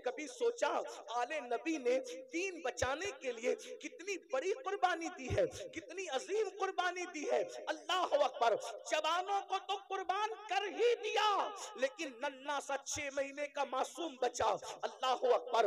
کبھی سوچا آلے نبی نے دین بچانے کے لیے کتنی بڑی قربانی دی ہے، کتنی عظیم قربانی دی ہے؟ اللہ اکبر، جوانوں کو تو قربان کر ہی دیا، لیکن ننھا سا 6 مہینے کا معصوم بچہ، اللہ اکبر،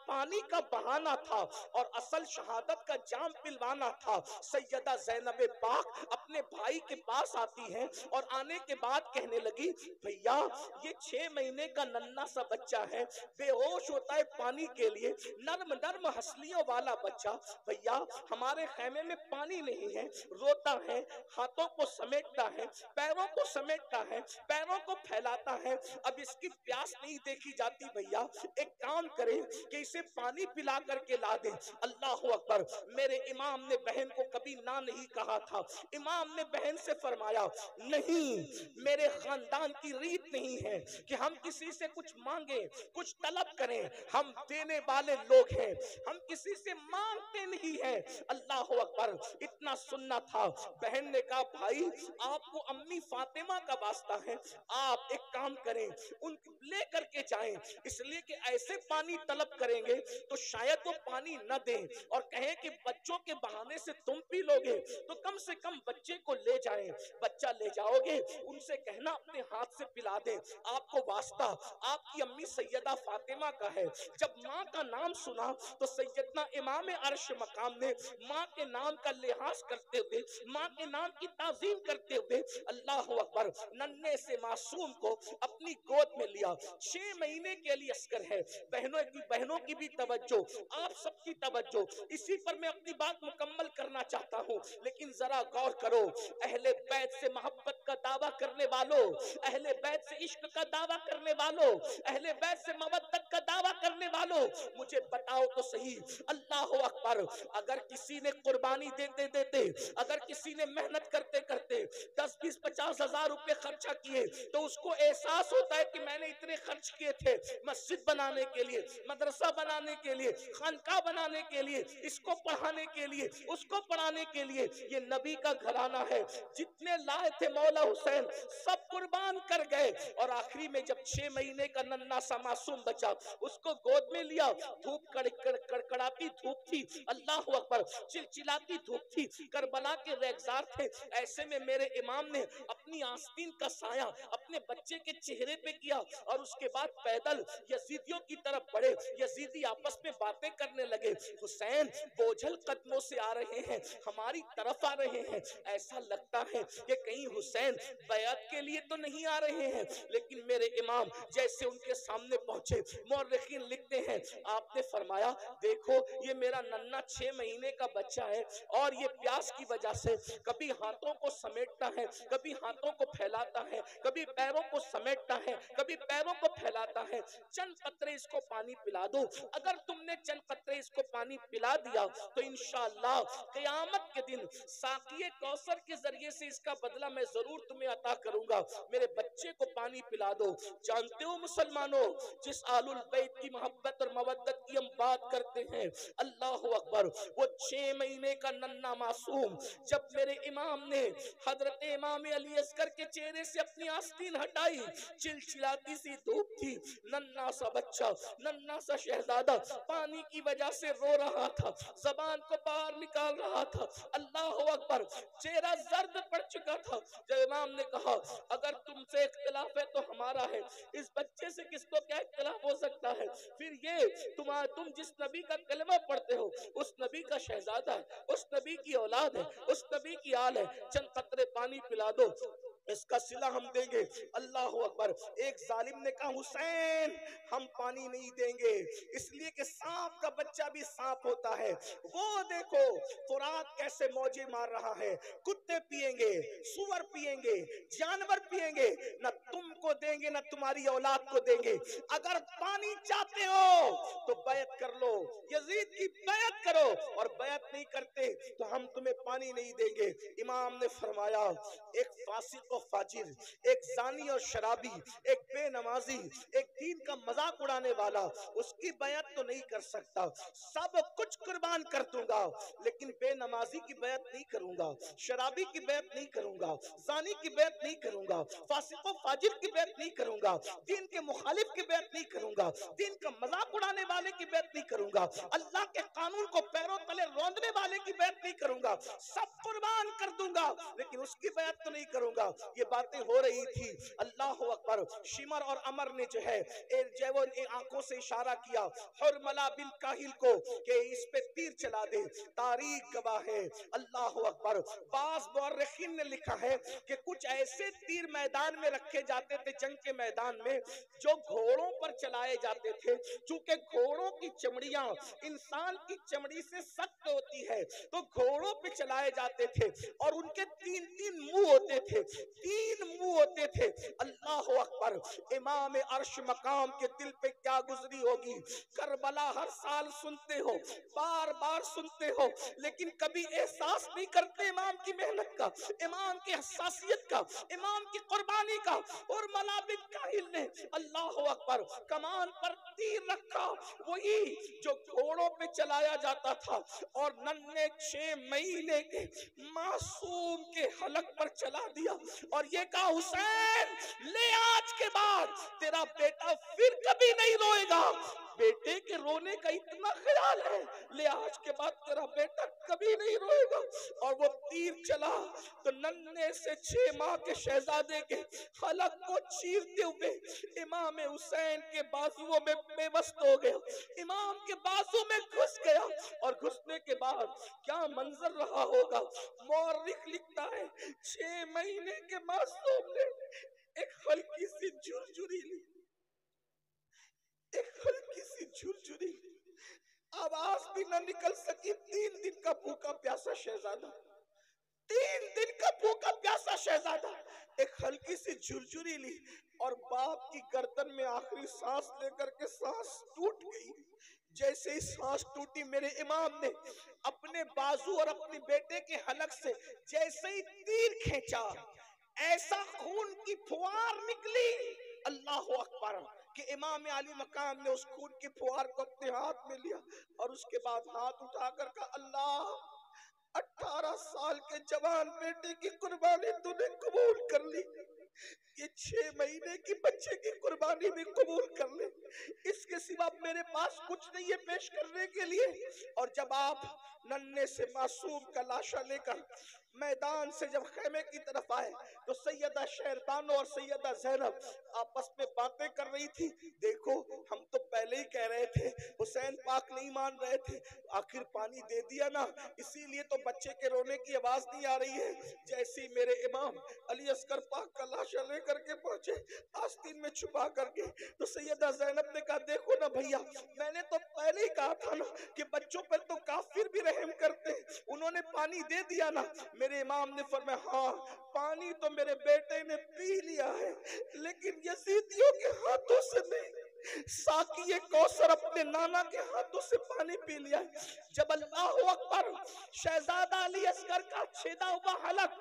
پانی کا بہانا تھا اور اصل شہادت کا جام پلوانا تھا۔ سیدہ زینب پاک اپنے بھائی کے پاس آتی ہیں اور آنے کے بعد کہنے لگی، بھیا یہ 6 مہینے کا ننھا سا بچہ ہے، بے ہوش ہوتا ہے پانی کے لیے، نرم نرم ہنسلیوں والا بچہ، بھیا ہمارے خیمے میں پانی نہیں ہے، روتا ہے، ہاتھوں کو سمیٹتا ہے، پیروں کو سمیٹتا ہے، پیروں کو پھیلاتا ہے، اب اس کی پیاس نہیں دیکھی جاتی، بھیا ایک کام کریں کہ اسے پانی پلا کر کے لا دیں۔ اللہ اکبر، میرے امام نے بہن کو کبھی نہ نہیں کہا تھا۔ امام نے بہن سے فرمایا، نہیں، میرے خاندان کی ریت نہیں ہے کہ ہم کسی سے کچھ مانگیں، کچھ طلب کریں، ہم دینے والے لوگ ہیں، ہم کسی سے مانگتے نہیں ہیں۔ اللہ اکبر، اتنا سننا تھا۔ بہن نے کہا، بھائی آپ کو امی فاطمہ کا واسطہ ہے، آپ ایک کام کریں، ان لے کر کے جائیں، اس لیے کہ ایسے پانی طلب کریں گے تو شاید وہ پانی نہ دیں اور کہیں کہ بچوں کے بہانے سے تم پی لوگے، تو کم سے کم بچے کو لے جائیں۔ بچہ لے جاؤ گے، ان سے کہنا اپنے ہاتھ سے پلا دیں، آپ کو واسطہ آپ کی امی سیدہ فاطمہ کا ہے۔ جب ماں کا نام سنا تو سیدنا امام عرش مقام نے ماں کے نام کا لحاظ کرتے ہوئے، ماں کے نام کی تعظیم کرتے ہوئے، اللہ اکبر، ننھے سے معصوم کو اپنی گود میں لیا۔ 6 مہینے کے لیے عسکر ہے۔ بہنوں کی بھی توجہ، آپ سب کی توجہ، اسی پر میں اپنی بات مکمل کرنا چاہتا ہوں، لیکن ذرا غور کرو، اہل بیت سے محبت کا دعویٰ کرنے والوں، اہل بیت سے عشق کا دعویٰ کرنے والوں، اہل بیت سے مودت کا دعویٰ کرنے والوں، مجھے بتاؤ تو صحیح، اللہ اکبر، اگر کسی نے قربانی دیتے دیتے، اگر کسی نے محنت کرتے کرتے 10 20 50 ہزار روپے خرچہ کیے تو اس کو احساس ہوتا ہے کہ میں نے اتنے خرچ کیے تھے مسجد بنانے کے لیے، مدرسہ بنانے کے لیے، خانقاہ بنانے کے لیے، اس کو پڑھانے کے لیے، اس کو پڑھانے کے لیے۔ یہ نبی کا گھرانہ ہے، جتنے لائے تھے مولا حسین سب قربان کر گئے، اور آخری میں جب 6 مہینے کا ننھا سا معصوم بچہ، اس کو گود میں لیا، دھوپ کڑکڑاتی دھوپ تھی، اللہ اکبر، چلچلاتی دھوپ تھی، کربلا کے ریگزار تھے، ایسے میں میرے امام نے اپنی آستین کا سایہ اپنے بچے کے چہرے پہ کیا اور اس کے بعد پیدل یزیدیوں کی طرف بڑھے۔ یزیدی آپس میں باتیں کرنے لگے، حسین بوجھل قدموں سے آ رہے ہیں، ہماری طرف آ رہے ہیں، ایسا لگتا ہے کہ کہیں حسین بیعت کے لیے تو نہیں آ رہے ہیں، لیکن میرے امام جیسے ان کے سامنے پہنچے، مورخین لکھتے ہیں آپ نے فرمایا، دیکھو یہ میرا ننھا 6 مہینے کا بچہ ہے اور یہ پیاس کی وجہ سے کبھی ہاتھوں کو سمیٹتا ہے، کبھی ہاتھوں کو پھیلاتا ہے، کبھی پیروں کو سمیٹتا ہے، کبھی پیروں کو پھیلاتا ہے، چند قطرے اس کو پانی پلا دو۔ اگر تم نے چند قطرے اس کو پانی پلا دیا تو انشاءاللہ قیامت کے دن ساقی کوثر کے ذریعے سے اس کا بدلہ میں ضرور تمہیں عطا کروں گا، میرے بچے کو پانی پلا دو۔ جانتے ہو مسلمانوں، جس آل البیت کی محبت اور مودت کی ہم بات کرتے ہیں، اللہ اکبر، وہ 6 مہینے کا ننھا معصوم جب میرے امام نے حضرت امام علی اصغر کے چہرے سے اپنی آستین ہٹائی، چلچلاتی سی دھوپ تھی، ننھا سا بچہ، ننھا سا شہزادہ پانی کی وجہ سے رو رہا تھا، زبان کو باہر نکال رہا تھا، اللہ اکبر، چہرہ زرد پڑ چکا تھا۔ جب امام نے کہا، اگر تم سے اختلاف ہے تو ہمارا ہے، اس بچے سے کس کو کیا اختلاف ہو سکتا ہے؟ پھر یہ تم جس نبی کا کلمہ پڑھتے ہو اس نبی کا شہزادہ ہے، اس نبی کی اولاد ہے، اس نبی کی آل ہے، چند قطرے پانی پلا دو، اس کا صلہ ہم دیں گے۔ اللہ اکبر، ایک ظالم نے کہا، حسین ہم پانی نہیں دیں گے، اس لیے کہ سانپ کا بچہ بھی سانپ ہوتا ہے، وہ دیکھو فرات کیسے موجے مار رہا ہے، کتے پیئیں گے، سور پیئیں گے، جانور پیئیں گے، نہ تم کو دیں گے نہ تمہاری اولاد کو دیں گے، اگر پانی چاہتے ہو تو بیعت کر لو، یزید کی بیعت کرو، اور بیعت نہیں کرتے تو ہم تمہیں پانی نہیں دیں گے۔ امام نے فرمایا، ایک فاسق و فاجر، ایک زانی اور شرابی، ایک بے نمازی، ایک دین کا مذاق اڑانے والا، اس کی بیعت تو نہیں کر سکتا. سب کچھ قربان کر دوں گا لیکن بے نمازی کی بیعت نہیں کروں گا، شرابی کی بیعت نہیں کروں گا، زانی کی بیعت نہیں کروں گا، فاسق و فاجر کی بیعت نہیں کروں گا، دین کے مخالف کی بیعت نہیں کروں گا، دین کا مذاق اڑانے والے کی بیعت نہیں کروں گا، اللہ کے قانون کو پیروں تلے روندنے والے کی بیعت نہیں کروں گا. سب قربان کر دوں گا لیکن اس کی بیعت تو نہیں کروں گا. یہ باتیں ہو رہی تھی. اللہ اکبر. شمر اور عمر نے جو ہے آنکھوں سے اشارہ کیا حرملہ بن کاہل کو کہ اس پہ تیر چلا دے. تاریخ گواہ ہے. اللہ اکبر. بعض مورخین نے لکھا ہے کہ کچھ ایسے تیر میدان میں رکھے جاتے تھے جنگ کے میدان میں جو گھوڑوں پر چلائے جاتے تھے. چونکہ گھوڑوں کی چمڑیاں انسان کی چمڑی سے سخت ہوتی ہے تو گھوڑوں پہ چلائے جاتے تھے اور ان کے تین منہ ہوتے تھے. تین منہ ہوتے تھے. اللہ اکبر. امام عرش مقام کے دل پہ کیا گزری ہوگی. کربلا ہر سال سنتے ہو، بار بار سنتے ہو، لیکن کبھی احساس نہیں کرتے امام کی محنت کا، امام کی حساسیت کا، امام کی قربانی کا. اور ملا بن کاہل نے اللہ اکبر کمان پر تیر رکھا، وہی جو گھوڑوں پہ چلایا جاتا تھا، اور ننھے 6 مہینے کے معصوم کے حلق پر چلا دیا اور یہ کہا حسین لے آج کے بعد تیرا بیٹا پھر کبھی نہیں روئے گا. بیٹے کے رونے کا اتنا خیال ہے، لے آج کے بعد تیرا بیٹا کبھی نہیں روئے گا. اور وہ تیر چلا تو ننھے سے 6 ماہ کے شہزادے کے حلق کو چیرتے ہوئے امام حسین کے بازوؤں میں بے بس ہو گیا، امام کے بازو میں گھس گیا. اور گھسنے کے بعد کیا منظر رہا ہوگا. مورخ لکھتا ہے 6 مہینے کے معصوم نے ایک ہلکی سی جھرجھری لی، ایک ہلکی سی جھرجھری لی، آواز بھی نہ نکل سکی. 3 دن کا بھوکا پیاسا شہزادہ، 3 دن کا بھوکا پیاسا شہزادہ ایک ہلکی سی جھرجھری لی اور باپ کی گردن میں آخری سانس لے کر کے سانس ٹوٹ گئی. جیسے ہی سانس ٹوٹی میرے امام نے اپنے بازو اور اپنے بیٹے کے حلق سے جیسے ہی تیر کھینچا، ایسا خون کی پھوار نکلی. اللہ اکبر. کہ امام علی مقام نے اس خون کی پھوار کو اپنے ہاتھ میں لیا اور اس کے بعد ہاتھ اٹھا کر کہا اللہ 18 سال کے جوان بیٹے کی قربانی تو نے قبول کر لی، یہ 6 مہینے کی بچے کی قربانی بھی قبول کر لے، اس کے سوا میرے پاس کچھ نہیں ہے پیش کرنے کے لیے. اور جب آپ ننھے سے معصوم کا لاشا لے کر میدان سے جب خیمے کی طرف آئے تو سیدہ شہربانو اور سیدہ زینب آپس میں باتیں کر رہی تھی. دیکھو ہم تو پہلے ہی کہہ رہے تھے حسین پاک نہیں مان رہے تھے، آخر پانی دے دیا نا، اسی لیے تو بچے کے رونے کی آواز نہیں آ رہی ہے. جیسے میرے امام علی اصغر پاک کا لاشا لے کر کے پہنچے آستین میں چھپا کر کے تو سیدہ زینب نے کہا دیکھو نا بھیا، میں نے تو پہلے ہی کہا تھا نا کہ بچوں پر تو کافر بھی رحم کرتے ہیں، انہوں نے پانی دے دیا نا. میرے امام نے فرمایا ہاں پانی تو میرے بیٹے نے پی لیا ہے لیکن یزیدیوں کے ہاتھوں سے نہیں، ساقی کوثر اپنے نانا کے ہاتھوں سے پانی پی لیا ہے. جب اللہ اکبر شہزادہ علی اصغر کا چھیدا ہوا حلق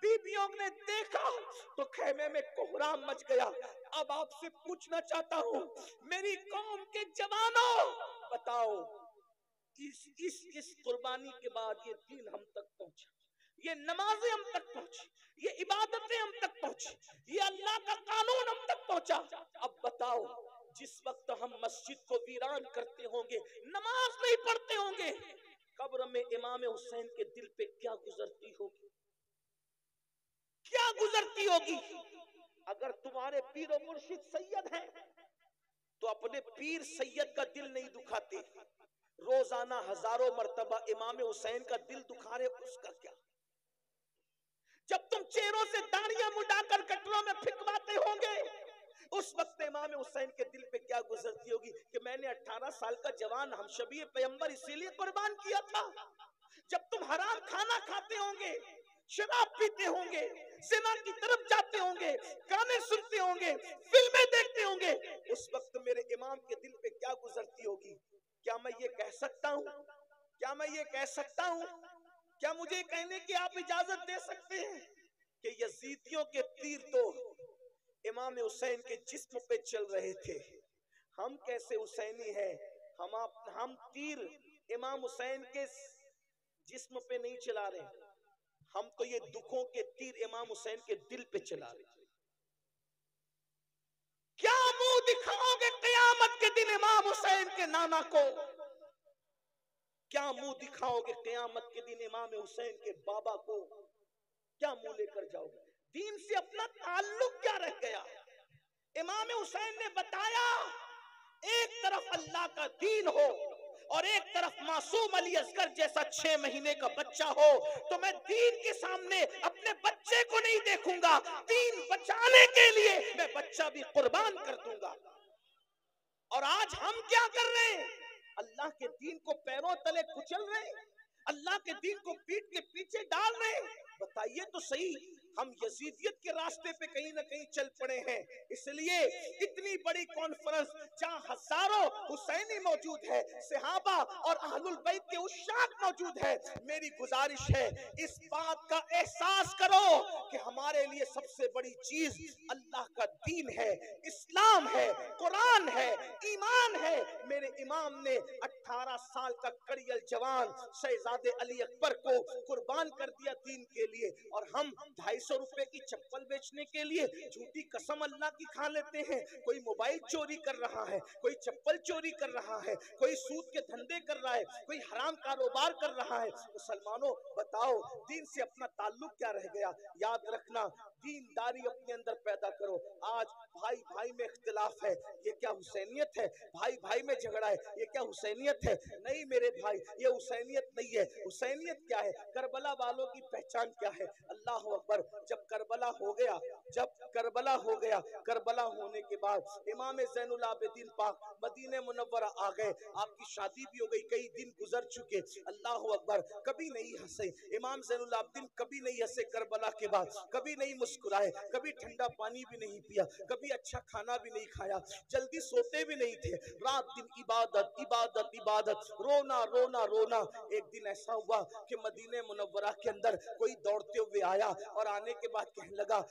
بیویوں نے دیکھا تو خیمے میں کوہرام مچ گیا. اب آپ سے پوچھنا چاہتا ہوں میری قوم کے جوانوں، بتاؤ اس قربانی کے بعد یہ دین ہم تک پہنچا، یہ نمازیں ہم تک پہنچی، یہ عبادتیں ہم تک پہنچی، یہ اللہ کا قانون ہم تک پہنچا. اب بتاؤ جس وقت ہم مسجد کو ویران کرتے ہوں گے، نماز نہیں پڑھتے ہوں گے، قبر میں امام حسین کے دل پہ کیا گزرتی ہوگی، کیا گزرتی ہوگی. اگر تمہارے پیر و مرشد سید ہیں تو اپنے پیر سید کا دل نہیں دکھاتے، روزانہ ہزاروں مرتبہ امام حسین کا دل دکھا رہے، اس کا کیا. جب تم چہروں سے داڑیاں مڈا کر کٹروں میں پھینکواتے ہوں گے اس وقت امام حسین کے دل پہ کیا گزرتی ہوگی کہ میں نے 18 سال کا جوان ہم شبیہ پیغمبر اسی لیے قربان کیا تھا. جب تم حرام کھانا کھاتے ہوں گے، شراب پیتے ہوں گے، زنا کی طرف جاتے ہوں گے، گانے سنتے ہوں گے، فلمیں دیکھتے ہوں گے، اس وقت میرے امام کے دل پہ کیا گزرتی ہوگی. کیا میں یہ کہہ سکتا ہوں؟ کیا میں یہ کہہ سکتا ہوں؟ کیا مجھے کہنے کی آپ اجازت دے سکتے ہیں کہ یزیدیوں کے تیر تو امام حسین کے جسم پہ چل رہے تھے، ہم کیسے حسینی ہیں، ہم تیر امام حسین کے جسم پہ نہیں چلا رہے، ہم تو یہ دکھوں کے تیر امام حسین کے دل پہ چلا رہے ہیں۔ کیا منہ دکھاؤ گے قیامت کے دن امام حسین کے نانا کو؟ کیا منہ دکھاؤ گے قیامت کے دن امام حسین کے بابا کو؟ کیا منہ لے کر جاؤ گے؟ دین سے اپنا تعلق کیا رہ گیا؟ امام حسین نے بتایا ایک طرف اللہ کا دین ہو اور ایک طرف معصوم علی اصغر جیسا 6 مہینے کا بچہ ہو تو میں دین کے سامنے اپنے بچے کو نہیں دیکھوں گا، دین بچانے کے لیے میں بچہ بھی قربان کر دوں گا۔ اور آج ہم کیا کر رہے ہیں؟ اللہ کے دین کو پیروں تلے کچل رہے ہیں، اللہ کے دین کو پیٹ کے پیچھے ڈال رہے ہیں۔ بتائیے تو صحیح، ہم یزیدیت کے راستے پہ کہیں نہ کہیں چل پڑے ہیں۔ اس لیے اتنی بڑی کانفرنس جہاں ہزاروں حسینی موجود ہے، صحابہ اور اہل البیت کے عشاق موجود ہے، میری گزارش ہے اس بات کا احساس کرو کہ ہمارے لیے سب سے بڑی چیز اللہ کا دین ہے، اسلام ہے، قرآن ہے، ایمان ہے۔ میرے امام نے 18 سال کا کڑیل جوان شہزادے علی اکبر کو قربان کر دیا دین کے لیے، اور ہم 250 روپے کی چپل بیچنے کے لیے جھوٹی قسم اللہ کی کھا لیتے ہیں۔ کوئی موبائل چوری کر رہا ہے، کوئی چپل چوری کر رہا ہے، کوئی سود کے دھندے کر رہا ہے، کوئی حرام کاروبار کر رہا ہے۔ مسلمانوں بتاؤ دین سے اپنا تعلق کیا رہ گیا؟ یاد رکھنا، دینداری اپنے اندر پیدا کرو۔ آج بھائی بھائی میں اختلاف ہے، یہ کیا حسینیت ہے؟ بھائی بھائی میں جھگڑا ہے، یہ کیا حسینیت ہے؟ نہیں میرے بھائی، یہ حسینیت نہیں ہے۔ حسینیت کیا ہے؟ کربلا والوں کی پہچان کیا ہے؟ اللہ اکبر۔ جب کربلا ہو گیا، کربلا ہونے کے بعد امام زین العابدین پاک مدینہ منورہ آ گئے، آپ کی شادی بھی ہو گئی، کئی دن گزر چکے۔ اللہ اکبر۔ کبھی نہیں ہنسے امام زین العابدین، کبھی نہیں ہنسے کربلا کے بعد، کبھی نہیں مسکرائے، کبھی ٹھنڈا پانی بھی نہیں پیا، کبھی اچھا کھانا بھی نہیں کھایا، جلدی سوتے بھی نہیں تھے، رات دن عبادت عبادت عبادت، رونا رونا رونا۔ ایک دن ایسا ہوا کہ مدینہ منورہ کے اندر کوئی دوڑتے ہوئے آیا اور آنے کے بعد کہنے لگا،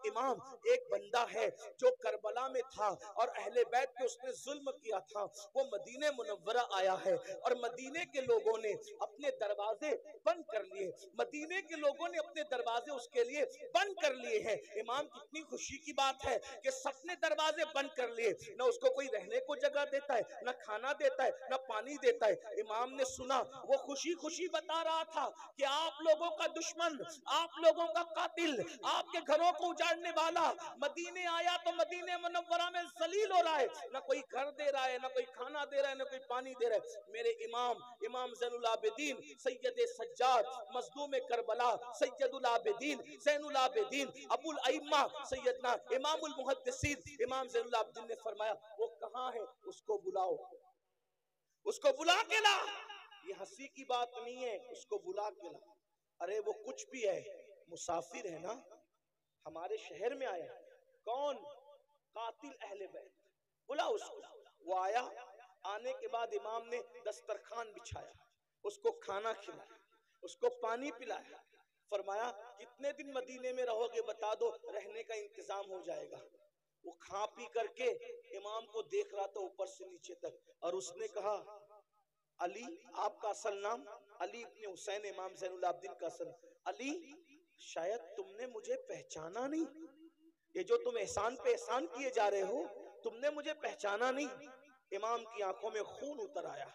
امام ایک بندہ ہے جو کربلا میں تھا اور اہل بیت پہ اس نے ظلم کیا تھا، وہ مدینہ منورہ آیا ہے اور مدینے کے لوگوں نے اپنے دروازے بند کر لیے، مدینے کے لوگوں نے اپنے دروازے اس کے لیے بند کر لیے ہیں۔ امام کتنی خوشی کی بات ہے کہ سب نے دروازے بند کر لیے، نہ اس کو کوئی رہنے کو جگہ دیتا ہے، نہ کھانا دیتا ہے، نہ پانی دیتا ہے۔ امام نے سنا، وہ خوشی خوشی بتا رہا تھا کہ آپ لوگوں کا دشمن، آپ لوگوں کا قاتل، آپ کے گھروں کو اجاڑنے والا مدینے آیا تو مدینہ منورہ میں ذلیل ہو رہا ہے، نہ کوئی گھر دے رہا ہے، نہ کوئی کھانا دے رہا ہے، نہ کوئی پانی دے رہا ہے۔ میرے امام زین العابدین سید سجاد مظلوم کربلا سید العابدین زین العابدین ابو الائمہ سیدنا امام المحدثین امام زین العابدین نے فرمایا، وہ کہاں ہے؟ اس کو بلاؤ، اس کو بلا کے لا۔ یہ ہنسی کی بات نہیں ہے، اس کو بلا کے لا۔ ارے وہ کچھ بھی ہے، مسافر ہے نا، ہمارے شہر میں آیا۔ کون؟ قاتل اہل بیت، بلا اس کو۔ وہ آیا، آنے کے بعد امام نے دسترخوان بچھایا، اس کو کھانا کھلایا، اس کو پانی پلایا، فرمایا کتنے دن مدینے میں رہو گے بتا دو، رہنے کا انتظام ہو جائے گا۔ وہ کھا پی کر کے امام کو دیکھ رہا تھا اوپر سے نیچے تک، اور اس نے کہا، علی، آپ کا اصل نام علی ابن حسین امام زین العابدین کا اصل، علی شاید تم نے مجھے پہچانا نہیں، یہ جو تم احسان پہ احسان کیے جا رہے ہو تم نے مجھے پہچانا نہیں۔ امام کی آنکھوں میں خون اتر آیا،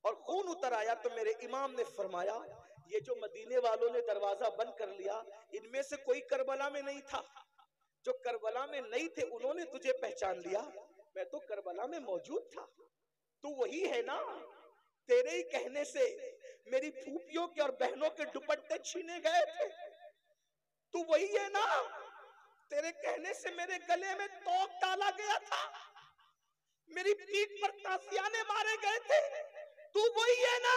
اور خون اتر آیا تو میرے امام نے فرمایا، یہ جو مدینے والوں نے دروازہ بند کر لیا، ان میں سے کوئی کربلا میں نہیں تھا، جو کربلا میں نہیں تھے انہوں نے تجھے پہچان لیا، میں تو کربلا میں موجود تھا۔ تو وہی ہے نا، تیرے ہی کہنے سے میری پھوپھیوں کے اور بہنوں کے دوپٹے چھینے گئے تھے، تو وہی ہے نا، تیرے کہنے سے میرے گلے میں توق ڈالا گیا تھا، میری پیٹھ پر تازیانے مارے گئے تھے، تو وہی ہے نا،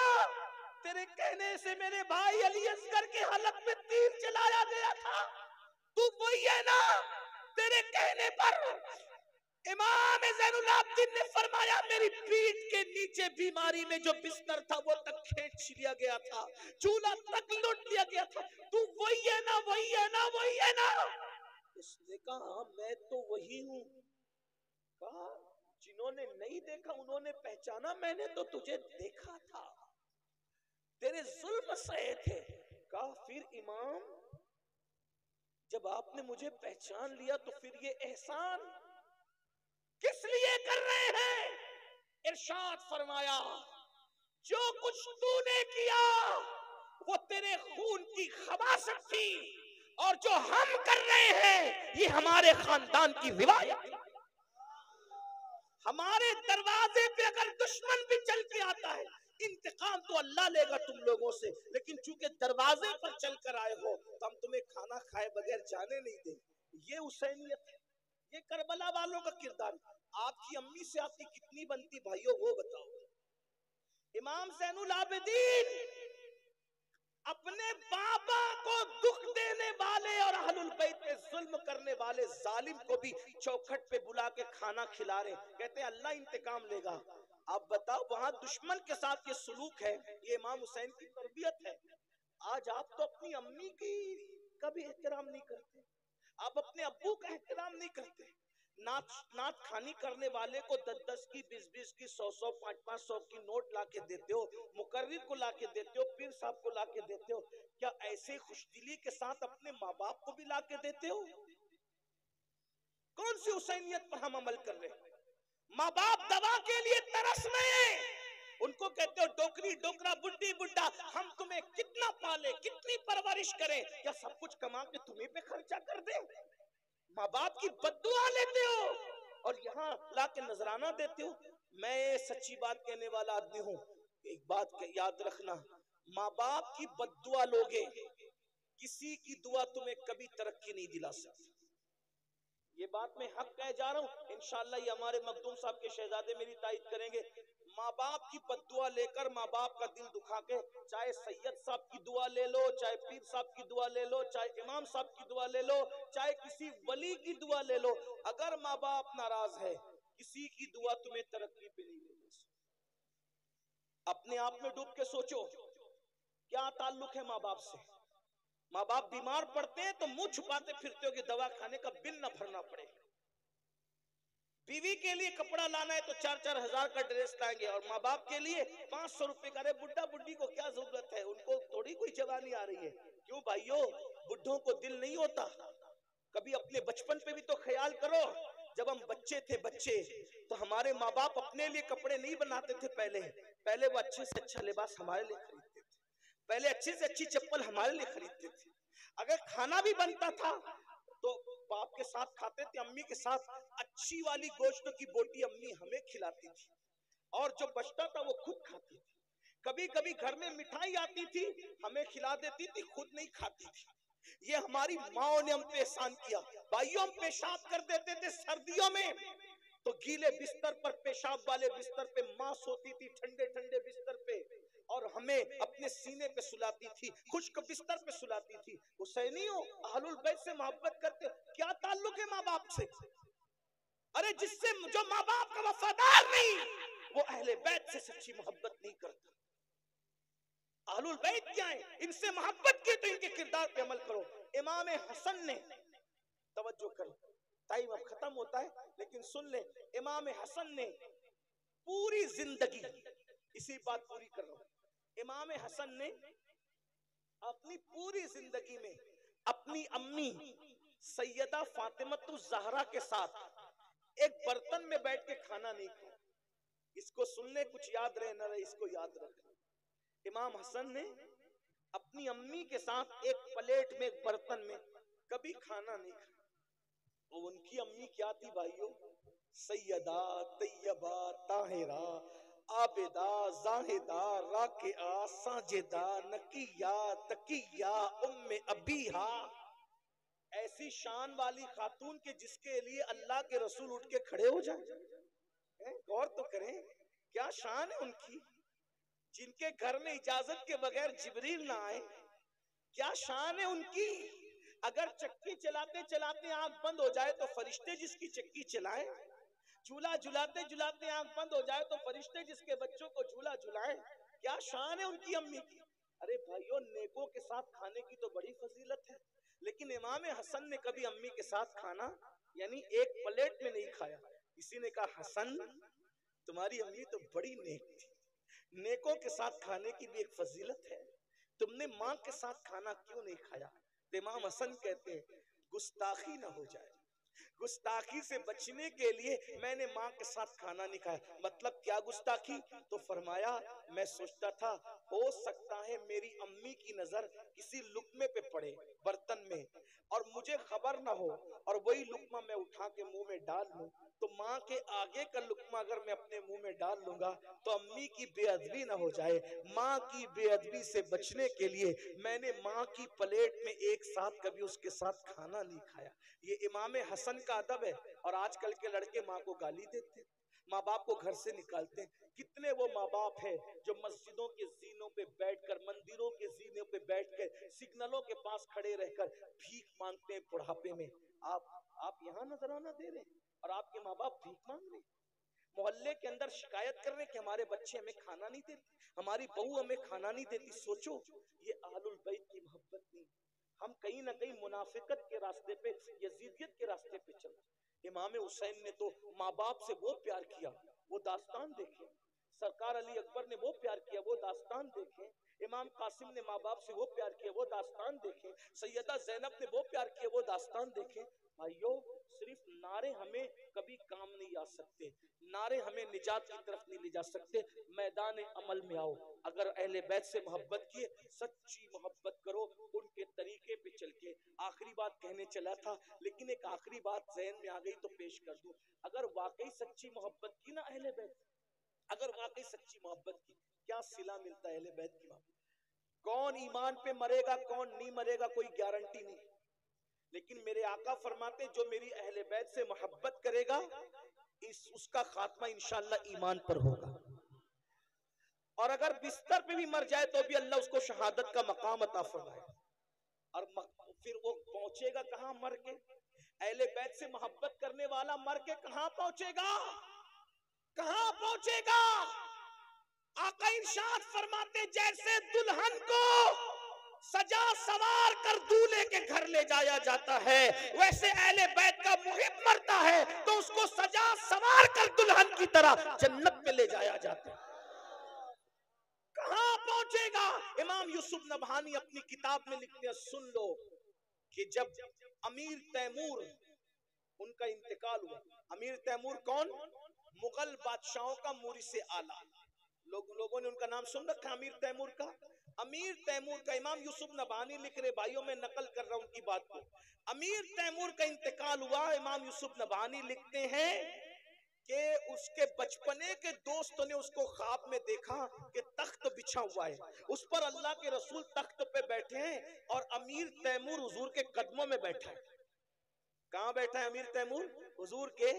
تیرے کہنے سے میرے بھائی علی اصغر کے حلق میں تیر چلایا گیا تھا، تو وہی ہے نا، تیرے کہنے پر امام زین العابدین نے فرمایا میری پیٹھ کے نیچے بیماری میں جو بستر تھا وہ تک کھینچ لیا گیا تھا، چولہا تک لوٹ لیا گیا تھا، تو وہی ہے نا، وہی ہے نا، وہی ہے نا؟ اس نے کہا میں تو وہی ہوں۔ کہا جنہوں نے نہیں دیکھا انہوں نے پہچانا، میں نے تو تجھے دیکھا تھا، تیرے ظلم سہے تھے۔ کہا پھر امام جب آپ نے مجھے پہچان لیا تو پھر یہ احسان کس لیے کر رہے ہیں؟ ارشاد فرمایا جو کچھ تو نے کیا وہ تیرے خون کی خباثت تھی، اور جو ہم کر رہے ہیں یہ ہمارے خاندان کی روایت۔ ہمارے دروازے پہ اگر دشمن بھی چل کے آتا ہے انتقام تو اللہ لے گا تم لوگوں سے، لیکن چونکہ دروازے پر چل کر آئے ہو تو ہم تمہیں کھانا کھائے بغیر جانے نہیں دیں گے۔ یہ حسینیت ہے، یہ کربلا والوں کا کردار۔ آپ کی امی سے آپ کی کتنی بنتی بھائیوں وہ بتاؤ۔ امام زین العابدین اپنے بابا کو دکھ دینے والے اور اہل البیت پہ ظلم کرنے والے ظالم کو بھی چوکھٹ پہ بلا کے کھانا کھلا رہے، کہتے ہیں اللہ انتقام لے گا۔ آپ بتاؤ وہاں دشمن کے ساتھ یہ سلوک ہے، یہ امام حسین کی تربیت ہے۔ آج آپ تو اپنی امی کی کبھی احترام نہیں کرتے، آپ اپنے ابو کا احترام نہیں کرتے، نعت خانی کرنے والے کو 10 کی 20 کی 100 500 کی نوٹ لا کے دیتے ہو، مقرر کو لا کے دیتے ہو، پیر صاحب کو لا کے دیتے ہو، کیا ایسے خوش دلی کے ساتھ اپنے ماں باپ کو بھی لا کے دیتے ہو؟ کون سی حسینیت پر ہم عمل کر رہے ہیں؟ ماں باپ دوا کے لیے ترس رہے ہیں، ان کو کہتے ہو ڈوکری ڈوکرا بڈی بڈا، ہم تمہیں کتنا پالے کتنی پرورش کریں، کیا سب کچھ کما کے تمہیں پہ خرچہ کر دیں؟ ماں باپ کی بددعا لیتے ہو اور یہاں لا کے نذرانہ دیتے ہو۔ میں سچی بات کہنے والا آدمی ہوں، ایک بات یاد رکھنا، ماں باپ کی بددعا لوگے کسی کی دعا تمہیں کبھی ترقی نہیں دلا سکتی۔ یہ بات میں حق کہہ جا رہا ہوں، انشاءاللہ یہ ہمارے مخدوم صاحب کے شہزادے میری تائید کریں گے۔ ماں باپ کی بددعا لے کر ماں باپ کا دل دکھا کے، چاہے سید صاحب کی دعا لے لو، چاہے پیر صاحب کی دعا لے لو، چاہے امام صاحب کی دعا لے لو، چاہے کسی ولی کی دعا لے لو، اگر ماں باپ ناراض ہے کسی کی دعا تمہیں ترقی پہ نہیں لے جا سکتی۔ اپنے آپ میں ڈوب کے سوچو کیا تعلق ہے ماں باپ سے؟ ماں باپ بیمار پڑتے ہیں تو منہ چھپاتے پھرتے ہو کہ دوا کھانے کا بل نہ بھرنا پڑے۔ بیوی کے لیے کپڑا لانا ہے تو 4-4 ہزار کا ڈریس لائیں گے، اور ماں باپ کے لیے 500 روپے کا۔ ارے بڈھا بڈھی کو کیا ضرورت ہے، ان کو تھوڑی کوئی جوانی آ رہی ہے۔ کیوں بھائیو، بڈھوں کو دل نہیں ہوتا؟ کبھی اپنے بچپن پہ بھی تو خیال کرو، جب ہم بچے تھے بچے تو ہمارے ماں باپ اپنے لیے کپڑے نہیں بناتے تھے، پہلے وہ اچھے سے اچھا لباس ہمارے لیے خریدتے تھے، پہلے اچھی سے اچھی چپل ہمارے لیے خریدتے تھے۔ اگر کھانا بھی بنتا تھا تو باپ کے ساتھ کھاتے تھے، امی کے ساتھ اچھی والی گوشت کی بوٹی امی ہمیں کھلاتی تھی، اور جو بچتا تھا وہ خود کھاتی تھی۔ کبھی کبھی گھر میں مٹھائی آتی تھی ہمیں کھلا دیتی تھی، خود نہیں کھاتی تھی۔ یہ ہماری ماں نے ہم پہ احسان کیا۔ بھائیوں ہم پیشاب کر دیتے تھے سردیوں میں تو گیلے بستر پر، پیشاب والے بستر پہ ماں سوتی تھی، ٹھنڈے ٹھنڈے بستر پہ، اور ہمیں اپنے سینے پہ سلاتی تھی، خشک بستر پہ سلاتی تھی۔ حسینیوں اہل البیت سے محبت کرتے، کیا تعلق ہے ماں باپ سے؟ ارے جس سے جو ماں باپ کا وفادار نہیں وہ اہل بیت سے سچی محبت نہیں کرتا۔ اہل البیت کیا ہیں؟ ان سے محبت کی تو ان کے کردار پہ عمل کرو۔ امام حسن نے، توجہ کریں ٹائم اب ختم ہوتا ہے لیکن سن لیں، امام حسن نے پوری زندگی، اسی بات پوری کر رہا ہوں، امام حسن نے اپنی پوری زندگی میں اپنی امی سیدہ فاطمۃ الزہرا کے ساتھ ایک برتن میں بیٹھ کے کھانا نہیں کھایا۔ اس کو سننے کچھ یاد رہے نہ رہے اس کو یاد رکھنا، امام حسن نے اپنی امی کے ساتھ ایک پلیٹ میں ایک برتن میں کبھی کھانا نہیں کھایا۔ اور ان کی امی کیا تھی بھائیو؟ سیدہ طیبہ طاہرہ عابدہ زاہدہ راکعہ ساجدہ نقیہ تقیہ ام ابیہا، ایسی شان والی خاتون کے جس کے لیے اللہ کے رسول اٹھ کے کھڑے ہو جائیں۔ غور تو کریں کیا شان ہے ان کی، جن کے گھر میں اجازت کے بغیر جبریل نہ آئے، کیا شان ہے ان کی۔ اگر چکی چلاتے چلاتے آنکھ بند ہو جائے تو فرشتے جس کی چکی چلائیں، جھولا جھلاتے جھلاتے آنکھ بند ہو جائے تو فرشتے جس کے بچوں کو جھولا جھلائیں، کیا شان ہے ان کی امی کی. ارے بھائیو، نیکوں کے ساتھ کھانے کی تو بڑی فضیلت ہے، لیکن امام حسن نے کبھی امی کے ساتھ کھانا یعنی ایک پلیٹ میں نہیں کھایا. کسی نے کہا حسن تمہاری امی تو بڑی نیک تھی، نیکوں کے ساتھ کھانے کی بھی ایک فضیلت ہے، تم نے ماں کے ساتھ کھانا کیوں نہیں کھایا؟ تو امام حسن کہتے ہیں گستاخی نہ ہو جائے، گستاخی سے بچنے کے لیے میں نے ماں کے ساتھ کھانا نہیں کھایا. مطلب کیا گستاخی؟ تو فرمایا میں سوچتا تھا ہو سکتا ہے میری امی کی نظر کسی لقمے پہ پڑے برتن میں اور مجھے خبر نہ ہو، اور وہی لقمہ میں اٹھا کے منہ میں ڈال لوں، تو ماں کے آگے کا لقمہ اگر میں اپنے منہ میں ڈال لوں گا تو امی کی بے ادبی نہ ہو جائے. ماں کی بے ادبی سے بچنے کے لیے میں نے ماں کی پلیٹ میں ایک ساتھ کبھی اس کے ساتھ کھانا نہیں کھایا. یہ امام حسن کا ادب ہے. اور آج کل کے لڑکے ماں کو گالی دیتے ہیں، ماں باپ کو گھر سے نکالتے ہیں. کتنے وہ ماں باپ ہیں جو مسجدوں کے زینوں پہ بیٹھ کر، مندروں کے زینوں پہ بیٹھ کر، سگنلوں کے پاس کھڑے رہ کر بھیک مانگتے ہیں بڑھاپے میں. آپ یہاں نذرانہ دے رہے ہیں اور آپ کے ماں باپ بھیک مانگ رہے ہیں. محلے کے اندر شکایت کر رہے ہیں کہ ہمارے بچے ہمیں کھانا نہیں دیتے، ہماری بہو ہمیں کھانا نہیں دیتی. سوچو یہ اہل البیت کی محبت نہیں، ہم کہیں نہ کہیں منافقت کے راستے پہ، یزیدیت کے راستے پہ چل رہے. امام حسین نے تو ماں باپ سے وہ پیار کیا، وہ داستان دیکھیں. سرکار علی اکبر نے وہ پیار کیا، وہ داستان دیکھیں. امام قاسم نے ماں باپ سے وہ پیار کیا، وہ داستان دیکھیں. سیدہ زینب نے وہ پیار کیا، وہ داستان دیکھیں. بھائیو، صرف نعرے ہمیں کبھی کام نہیں آ سکتے، نعرے ہمیں نجات کی طرف نہیں لے جا سکتے. میدان عمل میں آؤ. اگر اہل بیت سے محبت کیے، سچی محبت کرو ان کے طریقے پہ چل کے. آخری بات کہنے چلا تھا لیکن ایک آخری بات ذہن میں آ گئی تو پیش کر دوں. اگر واقعی سچی محبت کی نا اہل بیت، اگر واقعی سچی محبت کی، کیا صلہ ملتا ہے اہل بیت کی محبت؟ کون ایمان پہ مرے گا کون نہیں مرے گا کوئی گارنٹی نہیں، لیکن میرے آقا فرماتے جو میری اہل بیت سے محبت کرے گا اس کا خاتمہ انشاءاللہ ایمان پر ہوگا، اور اگر بستر پہ بھی مر جائے تو بھی اللہ اس کو شہادت کا مقام عطا فرمائے. اور پھر وہ پہنچے گا کہاں مر کے؟ اہل بیت سے محبت کرنے والا مر کے کہاں پہنچے گا؟ کہاں پہنچے گا؟ آقا ارشاد فرماتے جیسے دلہن کو سجا سوار کر دولہے کے گھر لے جایا جاتا ہے، ویسے اہل بیت کا محب مرتا ہے تو اس کو سجا سوار کر دلہن کی طرح جنت میں لے جایا جاتا ہے. کہاں پہنچے گا؟ امام یوسف نبہانی اپنی کتاب میں لکھتے ہیں، سن لو کہ جب امیر تیمور ان کا انتقال ہوا. امیر تیمور کون؟ مغل بادشاہوں کا مورث اعلیٰ. لوگوں نے ان کا نام سن رکھا امیر تیمور کا. امیر تیمور کا امام یوسف نبہانی لکھ رہے، بھائیوں میں نقل کر رہا ہوں ان کی بات کو. امیر تیمور کا انتقال ہوا. امام یوسف نبہانی لکھتے ہیں کہ اس کے بچپنے کے دوستوں نے اس کو خواب میں دیکھا کہ تخت بچھا ہوا ہے، اس پر اللہ کے رسول تخت پہ بیٹھے ہیں اور امیر تیمور حضور کے قدموں میں بیٹھا ہے. کہاں بیٹھا ہے امیر تیمور؟ حضور کے.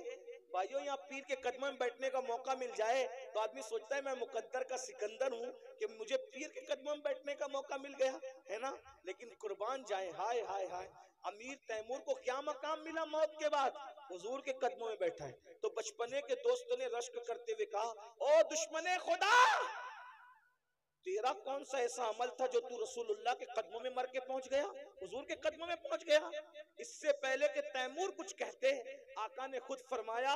بھائیوں یہاں پیر کے قدموں میں بیٹھنے کا موقع مل جائے تو آدمی سوچتا ہے میں مقدر کا سکندر ہوں کہ مجھے پیر کے قدموں میں بیٹھنے کا موقع مل گیا ہے نا. لیکن قربان جائیں، ہائے ہائے ہائے، امیر تیمور کو کیا مقام ملا موت کے بعد؟ حضور کے قدموں میں بیٹھا ہے. تو بچپنے کے دوستوں نے رشک کرتے ہوئے کہا، او دشمن خدا، تیرا کون سا ایسا عمل تھا جو تو رسول اللہ کے قدموں میں مر کے پہنچ گیا، حضور کے قدموں میں پہنچ گیا؟ اس سے پہلے کہ تیمور کچھ کہتے آقا نے خود فرمایا،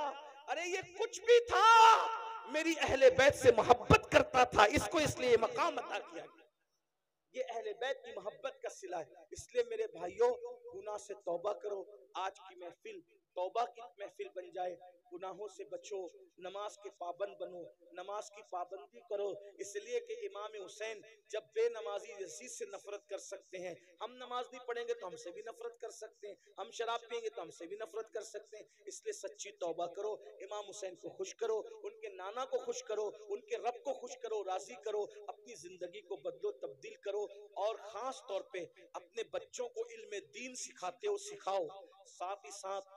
ارے یہ کچھ بھی تھا میری اہل بیت سے محبت کرتا تھا، اس کو اس لیے مقام عطا کیا گیا. یہ اہل بیت کی محبت کا صلہ ہے. اس لیے میرے بھائیوں، گناہ سے توبہ کرو. آج کی محفل توبہ کی محفل بن جائے. گناہوں سے بچو، نماز کے پابند بنو، نماز کی پابندی کرو. اس لیے کہ امام حسین جب بے نمازی یزید سے نفرت کر سکتے ہیں، ہم نماز نہیں پڑھیں گے تو ہم سے بھی نفرت کر سکتے ہیں، ہم شراب پئیں گے تو ہم سے بھی نفرت کر سکتے ہیں. اس لیے سچی توبہ کرو، امام حسین کو خوش کرو، ان کے نانا کو خوش کرو، ان کے رب کو خوش کرو، راضی کرو، اپنی زندگی کو بدلو تبدیل کرو. اور خاص طور پہ اپنے بچوں کو علم دین سکھاتے ہو سکھاؤ، ساتھ ہی ساتھ